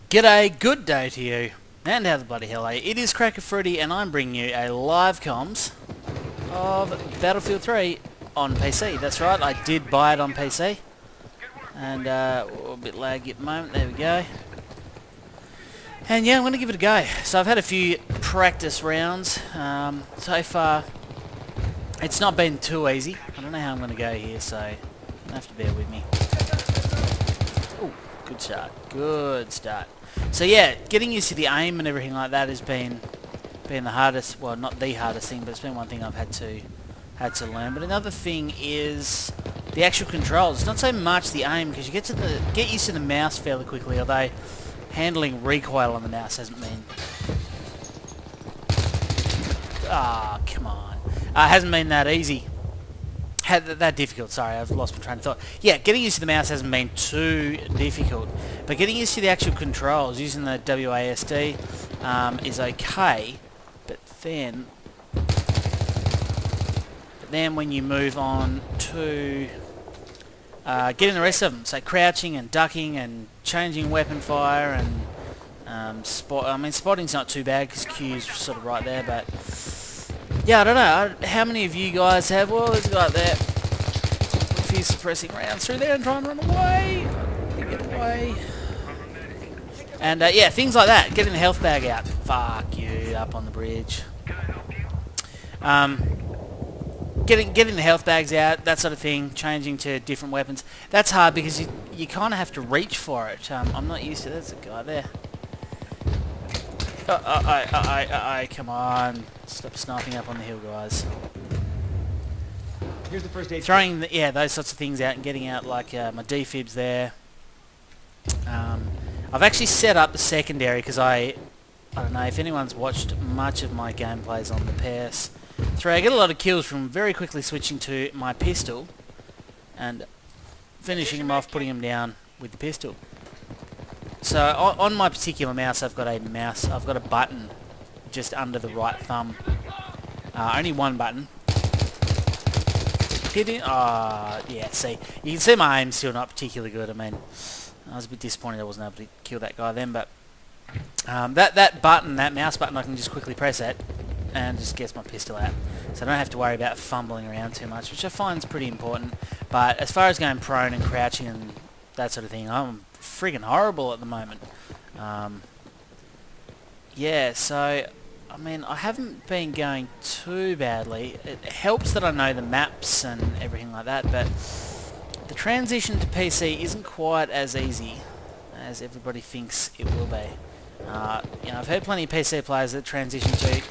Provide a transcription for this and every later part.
G'day, good day to you, and how the bloody hell are you? It is CrackAFruity, and I'm bringing you a live comms of Battlefield 3 on PC. That's right, I did buy it on PC, and a bit laggy at the moment, there we go. And yeah, I'm going to give it a go. So I've had a few practice rounds. So far, it's not been too easy. I don't know how I'm going to go here, so you're going to have to bear with me. Ooh, good start. Good start. So yeah, getting used to the aim and everything like that has been the hardest. Well, not the hardest thing, but it's been one thing I've had to learn. But another thing is the actual controls. It's not so much the aim, because you get used to the mouse fairly quickly. Although handling recoil on the mouse hasn't been... Ah, come on. Hasn't been that easy. That difficult, sorry, I've lost my train of thought. Yeah, getting used to the mouse hasn't been too difficult. But getting used to the actual controls, using the WASD, is okay. But then when you move on to getting the rest of them, so crouching and ducking and changing weapon fire and spotting's not too bad because Q's sort of right there, but yeah, I don't know. How many of you guys have? Well, there's a guy there. A few suppressing rounds through there and trying to run away. Get away. And yeah, things like that. Getting the health bag out. Fuck you, up on the bridge. Getting the health bags out, that sort of thing, changing to different weapons. That's hard because you kind of have to reach for it. I'm not used to... There's a guy there. Come on. Stop sniping up on the hill, guys. Here's the first aid. Throwing those sorts of things out and getting out like my defibs there. I've actually set up the secondary because I don't know if anyone's watched much of my gameplays on the PS3. I get a lot of kills from very quickly switching to my pistol and finishing them off, putting them down with the pistol. So on my particular mouse, I've got a button just under the right thumb. Only one button. Yeah, see. You can see my aim's still not particularly good. I mean, I was a bit disappointed I wasn't able to kill that guy then, but that button, that mouse button, I can just quickly press it and just gets my pistol out. So I don't have to worry about fumbling around too much, which I find is pretty important. But as far as going prone and crouching and that sort of thing, I'm friggin' horrible at the moment. Yeah, so I mean, I haven't been going too badly. It helps that I know the maps and everything like that, but the transition to PC isn't quite as easy as everybody thinks it will be. You know, I've heard plenty of PC players that transition to...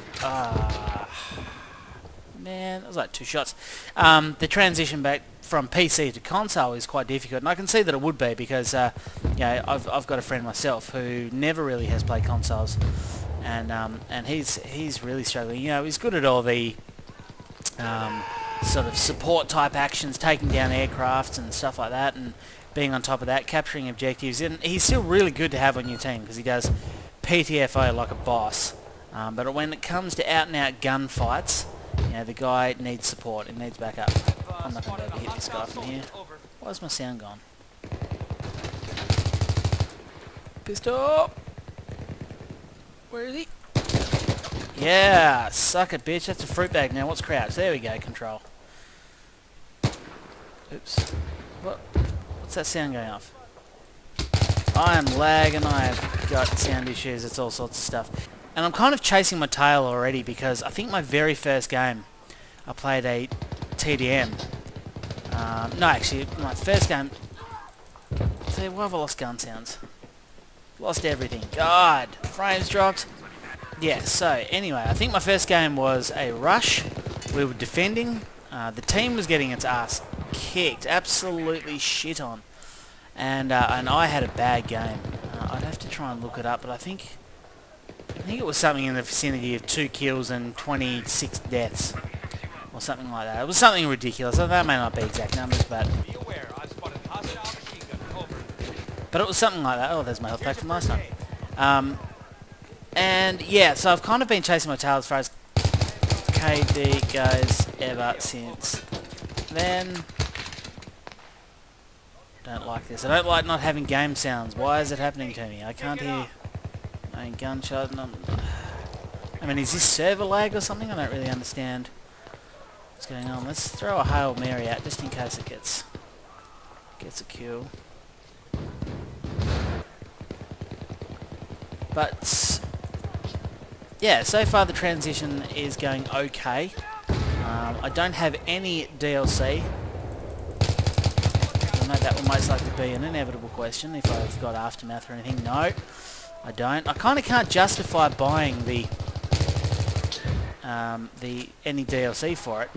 man, that was like 2 shots. The transition back from PC to console is quite difficult, and I can see that it would be because you know, I've got a friend myself who never really has played consoles, and he's really struggling. You know, he's good at all the sort of support type actions, taking down aircrafts and stuff like that, and being on top of that, capturing objectives, and he's still really good to have on your team because he does PTFO like a boss. But when it comes to out and out gunfights, you know, the guy needs support, it needs backup. I'm not going to be able to hit this guy from here. Why's my sound gone? Pistol! Where is he? Yeah, suck it, bitch. That's a fruit bag now. What's crouch? There we go, control. Oops. What's that sound going off? I am lagging. I have got sound issues. It's all sorts of stuff. And I'm kind of chasing my tail already because I think my very first game I played a TDM. No, actually, my first game... See, why have I lost gun sounds? Lost everything. God, frames dropped. Yeah, so anyway, I think my first game was a rush. We were defending. The team was getting its ass kicked, absolutely shit on. And I had a bad game. I'd have to try and look it up, but I think it was something in the vicinity of 2 kills and 26 deaths. Or something like that. It was something ridiculous. That may not be exact numbers, but... But it was something like that. Oh, there's my health pack from last time. And yeah, so I've kind of been chasing my tail as far as KD goes ever since then. don't like this. I don't like not having game sounds. Why is it happening to me? I can't hear a gunshot. I mean, is this server lag or something? I don't really understand what's going on. Let's throw a Hail Mary out just in case it gets a kill. But yeah, so far the transition is going okay. I don't have any DLC. I know that will most likely be an inevitable question if I've got Aftermath or anything. No, I don't. I kind of can't justify buying the any DLC for it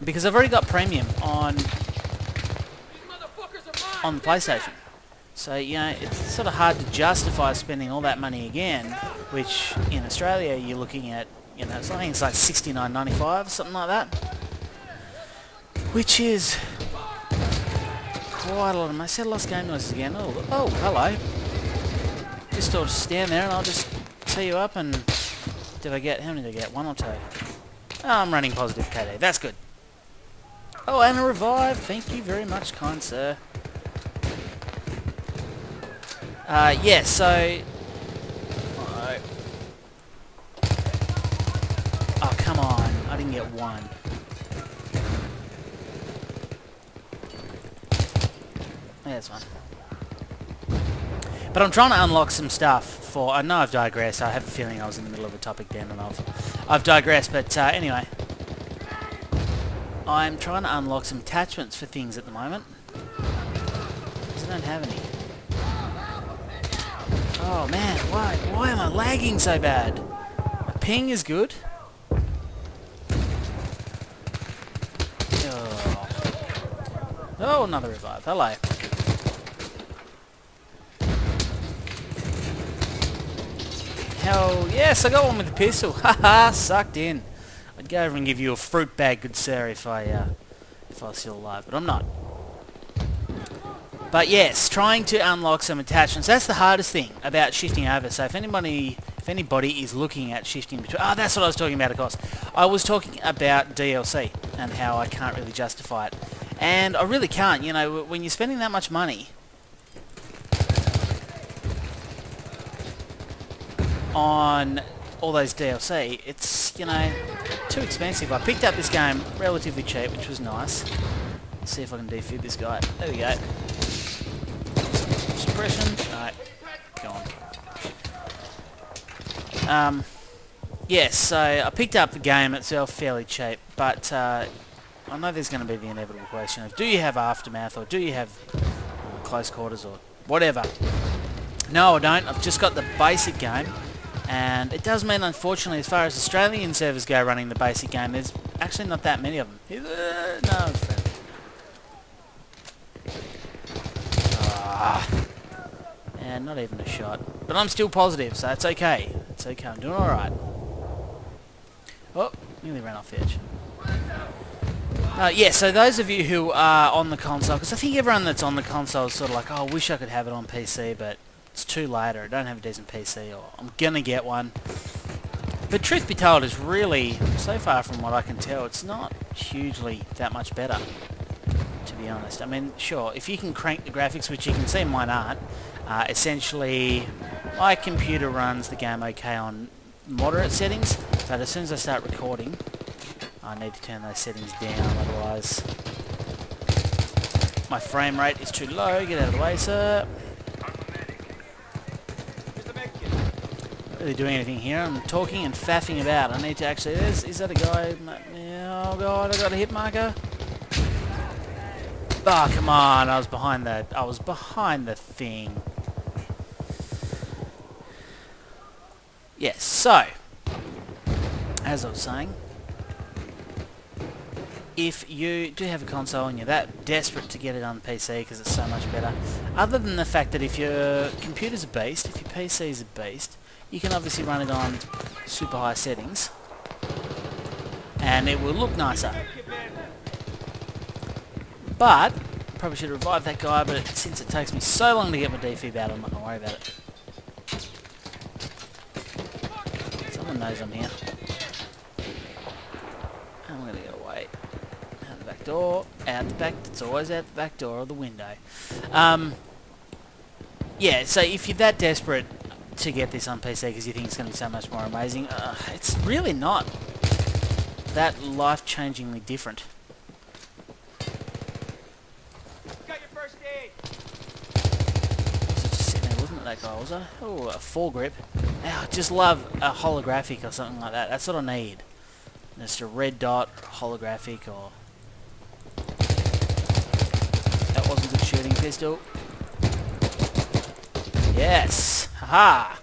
because I've already got premium on the PlayStation. So, you know, it's sort of hard to justify spending all that money again, which in Australia you're looking at, you know, I think it's like $69.95 or something like that, which is quite a lot of money. I said I lost game noises again. Oh, hello. Just I'll stand there and I'll just tee you up and... Did I get... How many did I get? One or two? Oh, I'm running positive KD. That's good. Oh, and a revive. Thank you very much, kind sir. Yeah, so... Oh, come on. I didn't get one. There's one. But I'm trying to unlock some stuff for... I know I've digressed. I have a feeling I was in the middle of a topic then and I've digressed. But anyway. I'm trying to unlock some attachments for things at the moment. Because I don't have any. Oh man, why am I lagging so bad? My ping is good. Oh, another revive. Hello. Hell yes, I got one with the pistol. Haha, sucked in. I'd go over and give you a fruit bag, good sir, if I was still alive, but I'm not. But yes, trying to unlock some attachments. That's the hardest thing about shifting over. So if anybody is looking at shifting between... Oh, that's what I was talking about, of course. I was talking about DLC and how I can't really justify it. And I really can't, you know, when you're spending that much money on all those DLC, it's, you know, too expensive. I picked up this game relatively cheap, which was nice. Let's see if I can defib this guy. There we go. Suppression. Alright, go on. Yes, so I picked up the game itself fairly cheap, but I know there's going to be the inevitable question of do you have Aftermath or do you have Close Quarters or whatever. No, I don't. I've just got the basic game, and it does mean, unfortunately, as far as Australian servers go running the basic game, there's actually not that many of them. No, it's fair. And not even a shot. But I'm still positive, so it's okay. It's okay, I'm doing alright. Oh, nearly ran off the edge. Yeah, so those of you who are on the console, because I think everyone that's on the console is sort of like, oh, I wish I could have it on PC, but it's too late, or I don't have a decent PC, or I'm gonna get one. But truth be told, is really, so far from what I can tell, it's not hugely that much better, to be honest. I mean, sure, if you can crank the graphics, which you can see mine aren't, essentially my computer runs the game okay on moderate settings, but as soon as I start recording, I need to turn those settings down, otherwise my frame rate is too low. Get out of the way, sir. Not really doing anything here. I'm talking and faffing about. I need to actually... Is that a guy? Oh god, I got a hit marker. Oh, come on. I was behind the thing. Yes, so, as I was saying, if you do have a console and you're that desperate to get it on PC because it's so much better, other than the fact that if your computer's a beast, if your PC's a beast, you can obviously run it on super high settings and it will look nicer. But, probably should have revived that guy, but since it takes me so long to get my defib out, I'm not going to worry about it. Someone knows I'm here. I'm going to get away. Out the back back door, out the back. It's always out the back door or the window. Yeah, so if you're that desperate to get this on PC because you think it's going to be so much more amazing, it's really not that life-changingly different. Got your first aid. Was it just sitting there looking at that guy, was I? Oh, a foregrip. I just love a holographic or something like that. That's what I need. Just a red dot, holographic, or... That wasn't good shooting, pistol. Yes! Haha!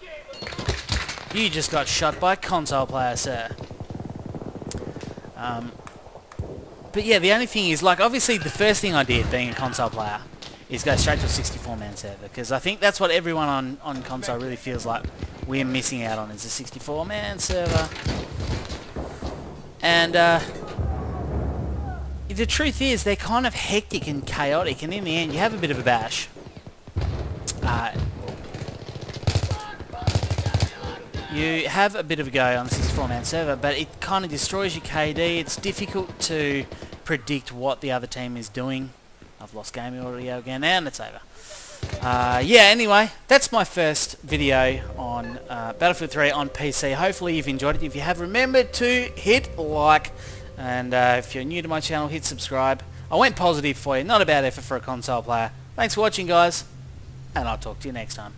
You just got shot by a console player, sir. But yeah, the only thing is, like, obviously the first thing I did, being a console player, is go straight to a 64-man server, because I think that's what everyone on console really feels like we're missing out on, is a 64-man server. And the truth is, they're kind of hectic and chaotic, and in the end, you have a bit of a bash. You have a bit of a go on the 64-man server, but it kind of destroys your KD. It's difficult to predict what the other team is doing. I've lost game audio again, and it's over. Yeah, anyway, that's my first video on Battlefield 3 on PC. Hopefully you've enjoyed it. If you have, remember to hit like, and if you're new to my channel, hit subscribe. I went positive for you, not a bad effort for a console player. Thanks for watching, guys, and I'll talk to you next time.